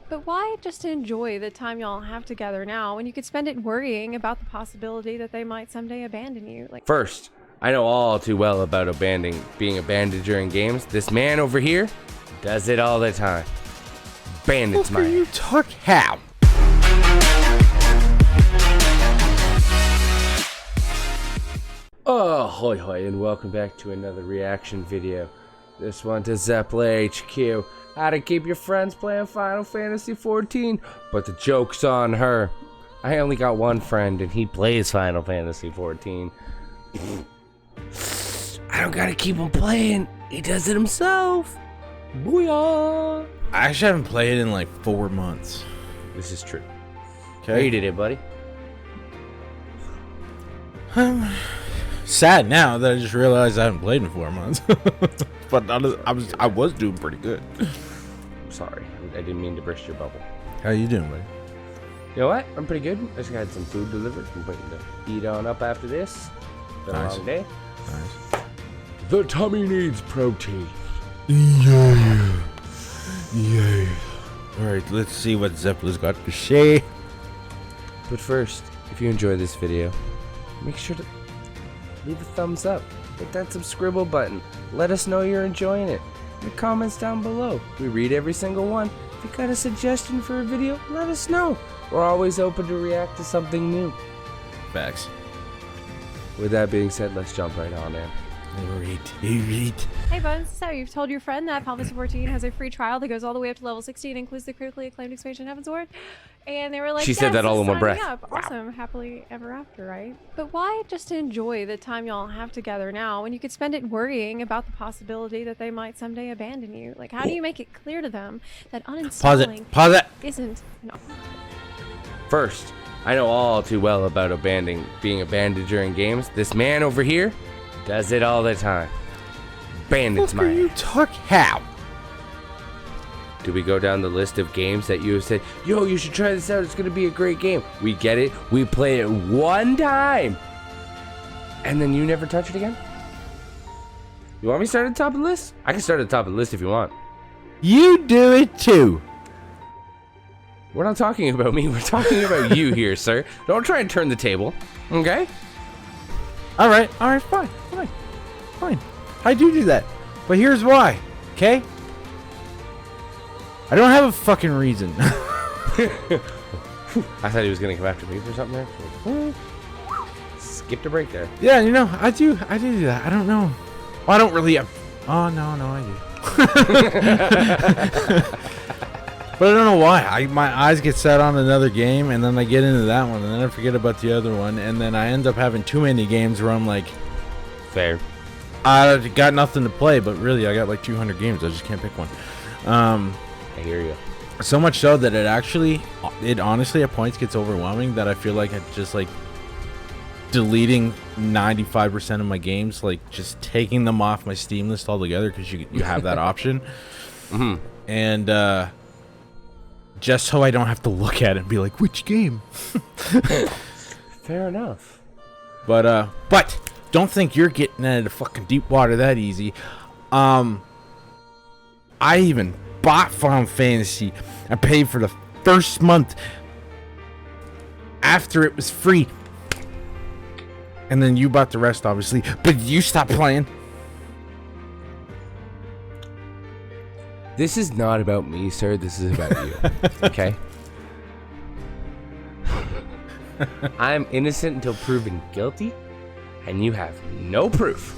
But why just enjoy the time y'all have together now when you could spend it worrying about the possibility that they might someday abandon you? Like, First, I know all too well about being abandoned during games. This man over here does it all the time. Bandits my You talk how? Oh, hoy hoy, and welcome back to another reaction video. This one to Zepla HQ. How to keep your friends playing Final Fantasy XIV, but the joke's on her. I only got one friend, and he plays Final Fantasy XIV. I don't gotta keep him playing. He does it himself. Booyah! I actually haven't played in like 4 months. This is true. Okay. How you did it, buddy? Sad now that I just realized I haven't played in 4 months. But I was doing pretty good. I'm sorry. I didn't mean to burst your bubble. How you doing, buddy? You know what? I'm pretty good. I just had some food delivered. I'm waiting to eat on up after this. Been a long day. Nice. The tummy needs protein. Yeah. Alright, let's see what Zepla's got to say. But first, if you enjoy this video, make sure to leave a thumbs up. Hit that subscribe button. Let us know you're enjoying it. In the comments down below. We read every single one. If you got a suggestion for a video, let us know. We're always open to react to something new. Facts. With that being said, let's jump right on in. Alright. hey Buns, so you've told your friend that Final Fantasy 14 has a free trial that goes all the way up to level 60 and includes the critically acclaimed expansion Heaven's Ward? And they were like, She said that all in one breath. Up. Wow. Awesome, happily ever after, right? But why just enjoy the time y'all have together now when you could spend it worrying about the possibility that they might someday abandon you? Like, how do you make it clear to them that uninstalling Pause it. isn't an First, I know all too well about being abandoned during games. This man over here does it all the time. Bandits my You talk how? Do we go down the list of games that you have said, yo, you should try this out, it's gonna be a great game? We get it, we play it one time, and then you never touch it again? You want me to start at the top of the list? I can start at the top of the list if you want. You do it too. We're not talking about me, we're talking about you here, sir. Don't try and turn the table, okay? Alright, fine. I do that. But here's why, okay? I don't have a fucking reason. I thought he was gonna come after me for something there. Skipped a break there. Yeah, you know, I do that. I don't know. Well, I don't really have... Oh, no, I do. But I don't know why. My eyes get set on another game, and then I get into that one, and then I forget about the other one, and then I end up having too many games where I'm like... Fair. I got nothing to play, but really, I got like 200 games. I just can't pick one. I hear you. So much so that it honestly at points gets overwhelming that I feel like I just like deleting 95% of my games, like just taking them off my Steam list altogether because you have that option. Mm-hmm. And just so I don't have to look at it and be like, which game? Fair enough. But don't think you're getting out of the fucking deep water that easy. I even bought Final Fantasy. I paid for the first month after it was free. And then you bought the rest, obviously. But you stopped playing. This is not about me, sir. This is about you. Okay? I'm innocent until proven guilty, and you have no proof.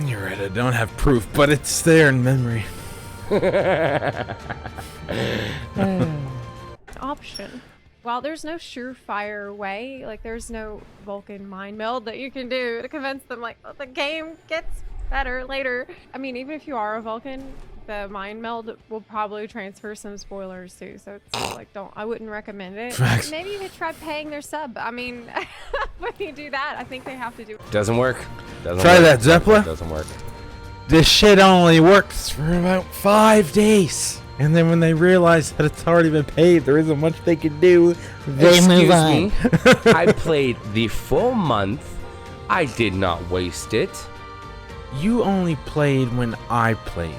You're right, I don't have proof, but it's there in memory. option? While there's no surefire way, like there's no Vulcan mind meld that you can do to convince them like, oh, the game gets better later. I mean, even if you are a Vulcan, the mind meld will probably transfer some spoilers too. So it's like, I wouldn't recommend it. Facts. Maybe you could try paying their sub. I mean, when you do that, I think they have to do it. Doesn't work. Try that, Zepla. Doesn't work. This shit only works for about 5 days. And then when they realize that it's already been paid, there isn't much they can do. They move on. Me. I played the full month. I did not waste it. You only played when I played.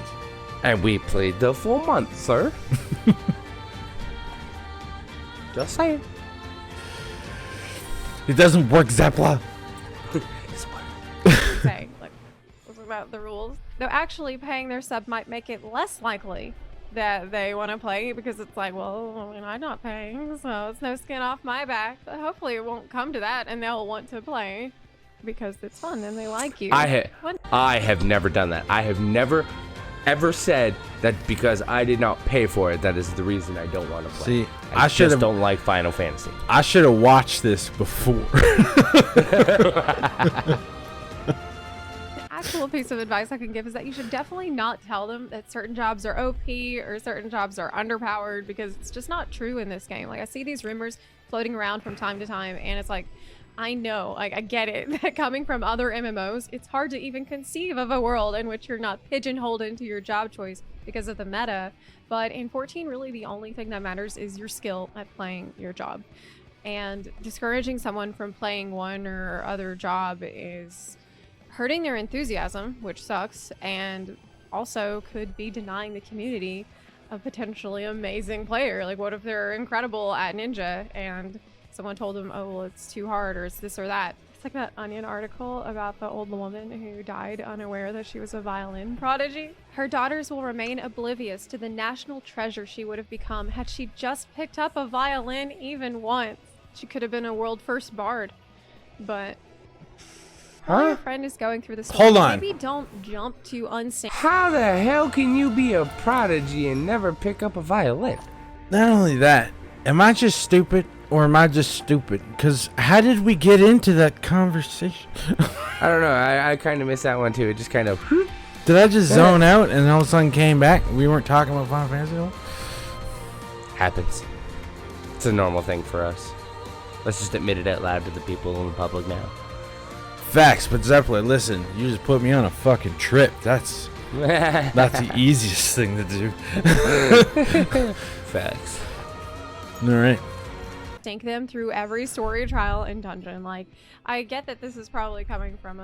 And we played the full month, sir. Just saying. It doesn't work, Zepla. Say, like, was about the rules. Though actually paying their sub might make it less likely that they want to play, because it's like, well, I'm not paying, so it's no skin off my back. But hopefully it won't come to that, and they'll want to play because it's fun and they like you. I have never done that. I have never ever said that because I did not pay for it, that is the reason I don't want to play. See, I just don't like Final Fantasy. I should have watched this before. Actual piece of advice I can give is that you should definitely not tell them that certain jobs are OP or certain jobs are underpowered, because it's just not true in this game. Like, I see these rumors floating around from time to time, and it's like, I know, like, I get it, that coming from other MMOs, it's hard to even conceive of a world in which you're not pigeonholed into your job choice because of the meta. But in 14, really the only thing that matters is your skill at playing your job. And discouraging someone from playing one or other job is hurting their enthusiasm, which sucks, and also could be denying the community a potentially amazing player. Like, what if they're incredible at Ninja and someone told them, oh, well, it's too hard, or it's this or that. It's like that Onion article about the old woman who died unaware that she was a violin prodigy. Her daughters will remain oblivious to the national treasure she would have become had she just picked up a violin even once. She could have been a world first bard. But while your friend is going through this, Hold on. Maybe don't jump to unsane. How the hell can you be a prodigy and never pick up a violin? Not only that, am I just stupid? Or am I just stupid? Because how did we get into that conversation? I don't know. I kind of missed that one too. It just kind of... Did I just zone out and all of a sudden came back? We weren't talking about Final Fantasy at all? Happens. It's a normal thing for us. Let's just admit it out loud to the people in the public now. Facts, but Zepla, listen, you just put me on a fucking trip. That's the easiest thing to do. Facts. All right. Think them through every story, trial, and dungeon. Like, I get that this is probably coming from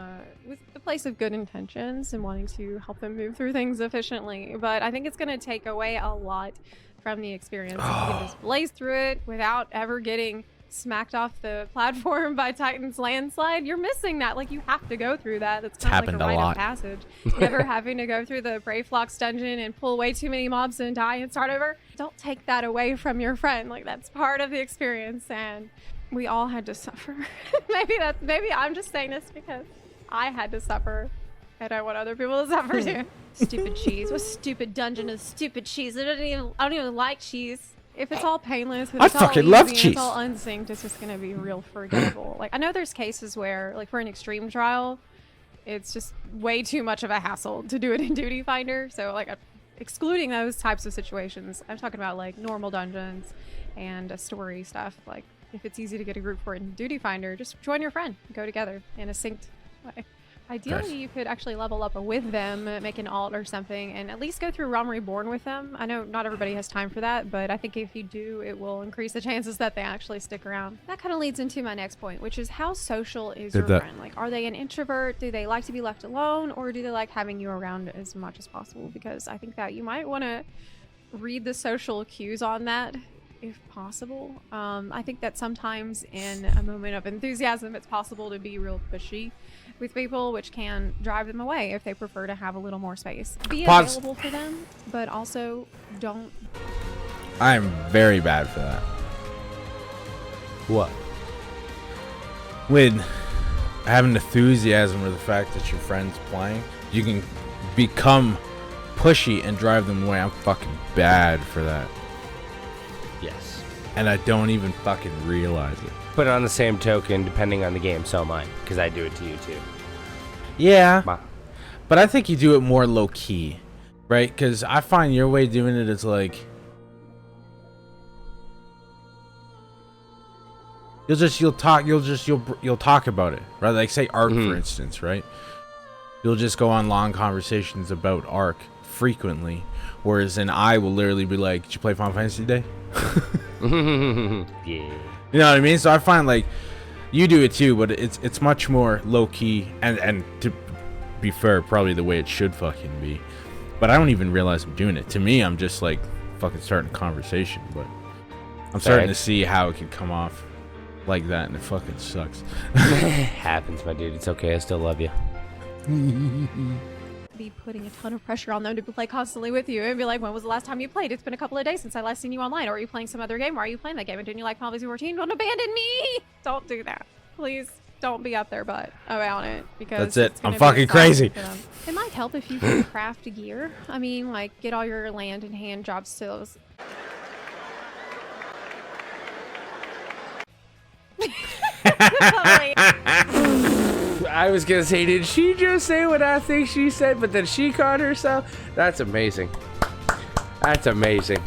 with the place of good intentions and wanting to help them move through things efficiently, but I think it's going to take away a lot from the experience. If you can just blaze through it without ever getting smacked off the platform by Titan's landslide, you're missing that. Like, you have to go through that. That's kind of like a rite of passage. Never having to go through the Brave Flocks dungeon and pull way too many mobs and die and start over. Don't take that away from your friend. Like, that's part of the experience, and we all had to suffer. maybe I'm just saying this because I had to suffer and I want other people to suffer too. Stupid cheese. What stupid dungeon is stupid cheese? I don't even like cheese. If it's all painless, if I it's all fucking easy, love and cheese. it's all unsynced, it's just gonna be real forgettable. Like, I know there's cases where, like, for an extreme trial, it's just way too much of a hassle to do it in Duty Finder. So, like, excluding those types of situations, I'm talking about, like, normal dungeons and story stuff. Like, if it's easy to get a group for it in Duty Finder, just join your friend, go together in a synced way. Ideally, you could actually level up with them, make an alt or something, and at least go through Realm Reborn with them. I know not everybody has time for that, but I think if you do, it will increase the chances that they actually stick around. That kind of leads into my next point, which is how social is your friend? Like, are they an introvert? Do they like to be left alone? Or do they like having you around as much as possible? Because I think that you might want to read the social cues on that, if possible. I think that sometimes in a moment of enthusiasm, it's possible to be real pushy with people, which can drive them away if they prefer to have a little more space. Be available for them, but also don't. I'm very bad for that. What? When having enthusiasm or the fact that your friend's playing, you can become pushy and drive them away. I'm fucking bad for that. Yes. And I don't even fucking realize it. But on the same token, depending on the game, so am I. Because I do it to you too. Yeah. Ma. But I think you do it more low key, right? Because I find your way of doing it is like you'll talk about it, right? Like say Ark, for instance, right? You'll just go on long conversations about Ark frequently, whereas then I will literally be like, "Did you play Final Fantasy today?" Yeah. You know what I mean? So I find like you do it too, but it's much more low key and to be fair, probably the way it should fucking be. but I don't even realize I'm doing it. To me, I'm just like fucking starting a conversation, but I'm starting to see how it can come off like that, and it fucking sucks. Happens, my dude. It's okay. I still love you. Be putting a ton of pressure on them to play constantly with you and be like, when was the last time you played? It's been a couple of days since I last seen you online. Or are you playing some other game? Why are you playing that game? And didn't you like Final Fantasy 14? Don't abandon me! Don't do that. Please don't be up their butt about it, because that's it. I'm fucking crazy. It might help if you can craft gear. I mean, like, get all your land and hand job skills. I was gonna say, did she just say what I think she said, but then she caught herself? That's amazing. That's amazing.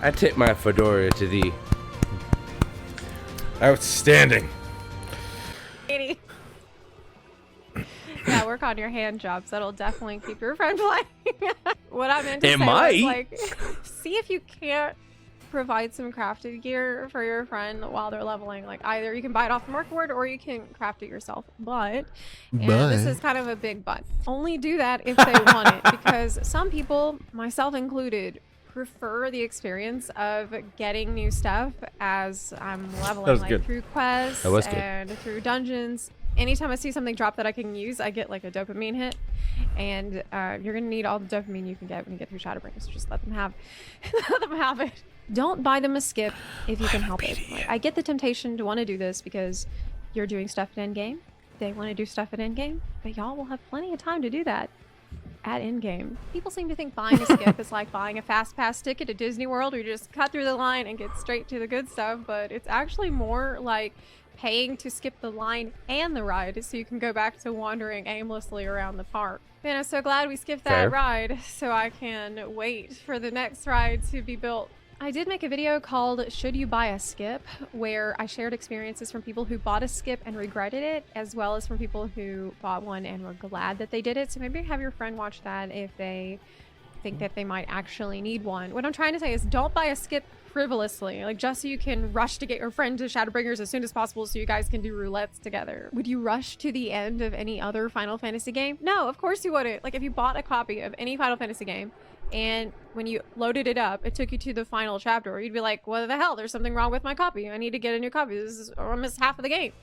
I tip my fedora to thee. Outstanding. Yeah, work on your hand jobs. That'll definitely keep your friend playing. What I meant to say might. was, like, see if you can't provide some crafted gear for your friend while they're leveling. Like, either you can buy it off the market board or you can craft it yourself. But this is kind of a big but. Only do that if they want it, because some people, myself included, prefer the experience of getting new stuff as I'm leveling, like through quests and through dungeons. Anytime I see something drop that I can use, I get like a dopamine hit, and you're gonna need all the dopamine you can get when you get through Shadowbringers. Just let them have, let them have it. Don't buy them a skip if you can help it. Like, I get the temptation to want to do this because you're doing stuff at endgame. They want to do stuff at endgame, but y'all will have plenty of time to do that at endgame. People seem to think buying a skip is like buying a fast pass ticket at Disney World, where you just cut through the line and get straight to the good stuff, but it's actually more like paying to skip the line and the ride so you can go back to wandering aimlessly around the park. Man, I'm so glad we skipped that ride so I can wait for the next ride to be built. I did make a video called Should You Buy a Skip, where I shared experiences from people who bought a skip and regretted it, as well as from people who bought one and were glad that they did it. So maybe have your friend watch that if they think that they might actually need one. What I'm trying to say is, don't buy a skip frivolously, like just so you can rush to get your friend to Shadowbringers as soon as possible so you guys can do roulettes together. Would you rush to the end of any other Final Fantasy game? No, of course you wouldn't. Like, if you bought a copy of any Final Fantasy game and when you loaded it up, it took you to the final chapter, you'd be like, what the hell? There's something wrong with my copy. I need to get a new copy. This is, or I missed half of the game.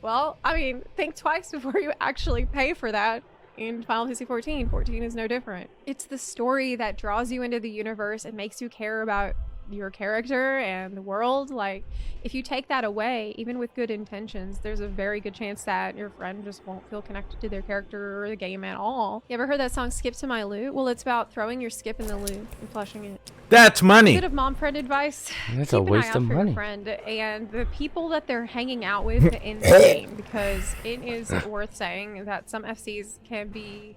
Well, I mean, think twice before you actually pay for that. In Final Fantasy 14, 14 is no different. It's the story that draws you into the universe and makes you care about your character and the world. Like, if you take that away, even with good intentions, there's a very good chance that your friend just won't feel connected to their character or the game at all. You ever heard that song Skip to My Loot? Well, it's about throwing your skip in the loot and flushing it. That's money. A bit of mom friend advice. That's a waste of money. Your friend and the people that they're hanging out with in the game, because it is worth saying that some FCs can be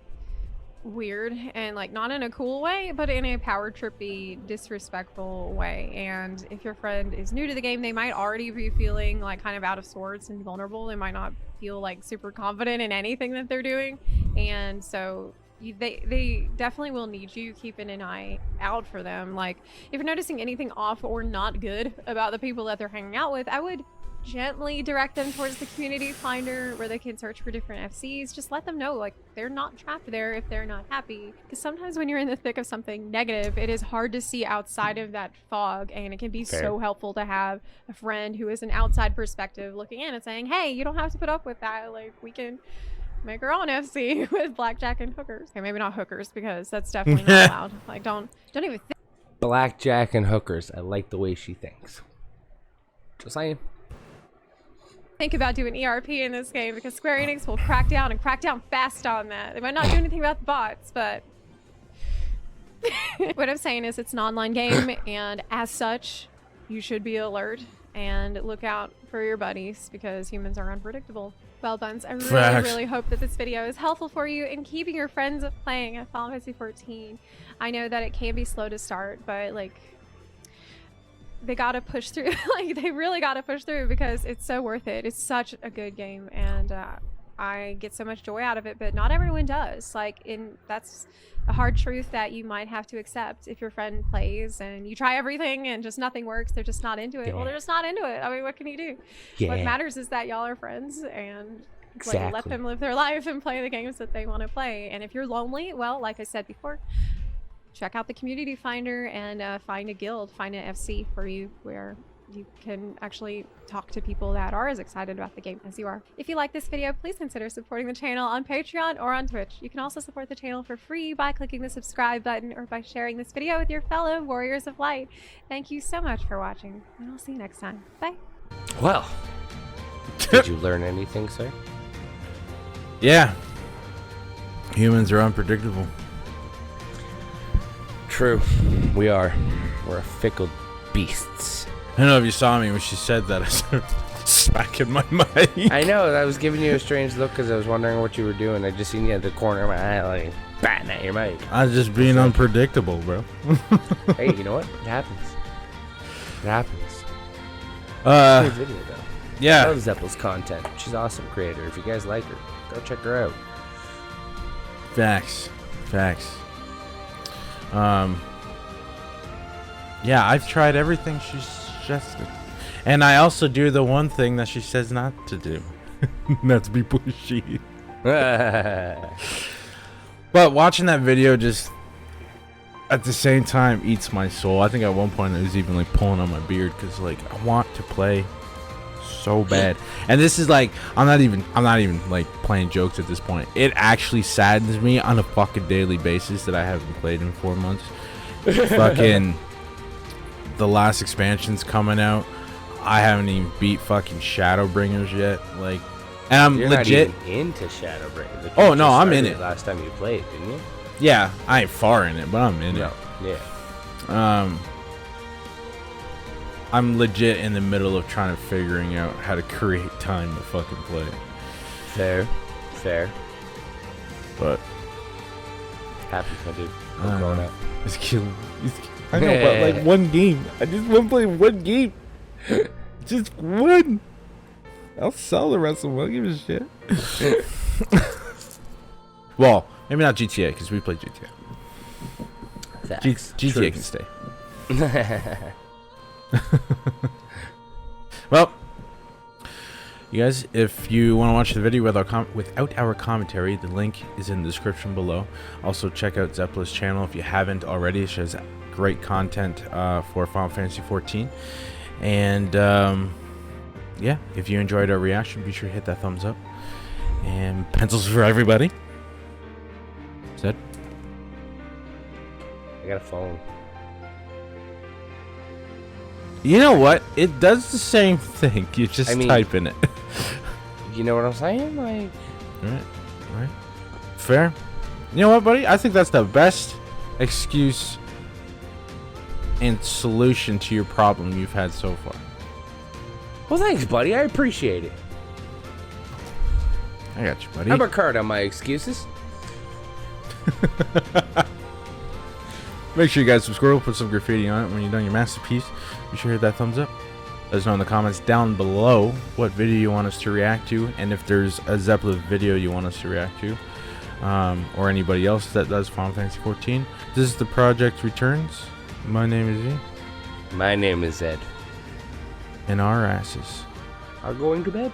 weird, and like not in a cool way, but in a power trippy, disrespectful way. And if your friend is new to the game, they might already be feeling like kind of out of sorts and vulnerable. They might not feel like super confident in anything that they're doing, and so they definitely will need you keeping an eye out for them. Like, if you're noticing anything off or not good about the people that they're hanging out with, I would gently direct them towards the community finder where they can search for different FCs. Just let them know, like, they're not trapped there if they're not happy, because sometimes when you're in the thick of something negative, it is hard to see outside of that fog, and it can be so helpful to have a friend who is an outside perspective looking in and saying, hey, you don't have to put up with that. Like, we can make our own FC with blackjack and hookers. Okay, maybe not hookers, because that's definitely not allowed. Like, don't even think. Blackjack and hookers. I like the way she thinks. Just saying. Think about doing ERP in this game, because Square Enix will crack down and crack down fast on that. They might not do anything about the bots, but what I'm saying is it's an online game, and as such, you should be alert and look out for your buddies, because humans are unpredictable. Well, Buns, I really hope that this video is helpful for you in keeping your friends playing at Final Fantasy 14. I know that it can be slow to start, but like, they gotta push through. Like, they really gotta push through, because it's so worth it. It's such a good game, and I get so much joy out of it, but not everyone does. Like, that's a hard truth that you might have to accept. If your friend plays and you try everything and just nothing works, they're just not into it. Well, they're just not into it. I mean, what can you do? What matters is that y'all are friends, and Like, let Exactly. them live their life and play the games that they want to play. And if you're lonely, well, like I said before, check out the community finder and find a guild, find an FC for you where you can actually talk to people that are as excited about the game as you are. If you like this video, please consider supporting the channel on Patreon or on Twitch. You can also support the channel for free by clicking the subscribe button or by sharing this video with your fellow Warriors of Light. Thank you so much for watching, and I'll see you next time. Bye. Well, did you learn anything, sir? Yeah. Humans are unpredictable. True. We are. We're fickle beasts. I don't know if you saw me when she said that. I started smacking my mic. I know. I was giving you a strange look because I was wondering what you were doing. I just seen you at the corner of my eye, like, batting at your mic. I was just being unpredictable, bro. Hey, you know what? It happens. It happens. Good video, though. I Yeah. love Zepla's content. She's an awesome creator. If you guys like her, go check her out. Facts. Facts. Yeah, I've tried everything she suggested. And I also do the one thing that she says not to do. Not to be pushy. But watching that video just at the same time eats my soul. I think at one point it was even like pulling on my beard because like I want to play so bad. And this is like I'm not even like playing jokes at this point. It actually saddens me on a fucking daily basis that I haven't played in 4 months. Fucking the last expansion's coming out. I haven't even beat fucking Shadowbringers yet. Like, and I'm You're legit not even into Shadowbringers. Like, Oh, you no, just I'm in started it. Last time you played, didn't you? yeah, I ain't far in it, but I'm in No. Yeah. it. I'm legit in the middle of trying to figuring out how to create time to fucking play. Fair. Fair. But Happy, my dude. I I'm growing know. up. it's killing. I know, but like one game. I just want to play one game. Just one. I'll sell the rest of them. I don't give a shit. Well, maybe not GTA because we play GTA. Facts. GTA can Truth. stay. Well, you guys, if you want to watch the video without our commentary, the link is in the description below. Also, check out Zepla's channel if you haven't already. She has great content for Final Fantasy XIV. And yeah, if you enjoyed our reaction, be sure to hit that thumbs up. And pencils for everybody. Zed? I got a phone. You know what? It does the same thing. You just I mean- type in it. You know what I'm saying? Like, Right. Fair. You know what, buddy? I think that's the best excuse and solution to your problem you've had so far. well, thanks, buddy. I appreciate it. I got you, buddy. I'm a card on my excuses. Make sure you guys subscribe, put some graffiti on it when you're done your masterpiece. Be sure to hit that thumbs up. Let us know in the comments down below what video you want us to react to, and if there's a Zepla video you want us to react to, or anybody else that does Final Fantasy XIV. This is the Project Returns. My name is Z, My name is Ed. and our asses Are going to bed.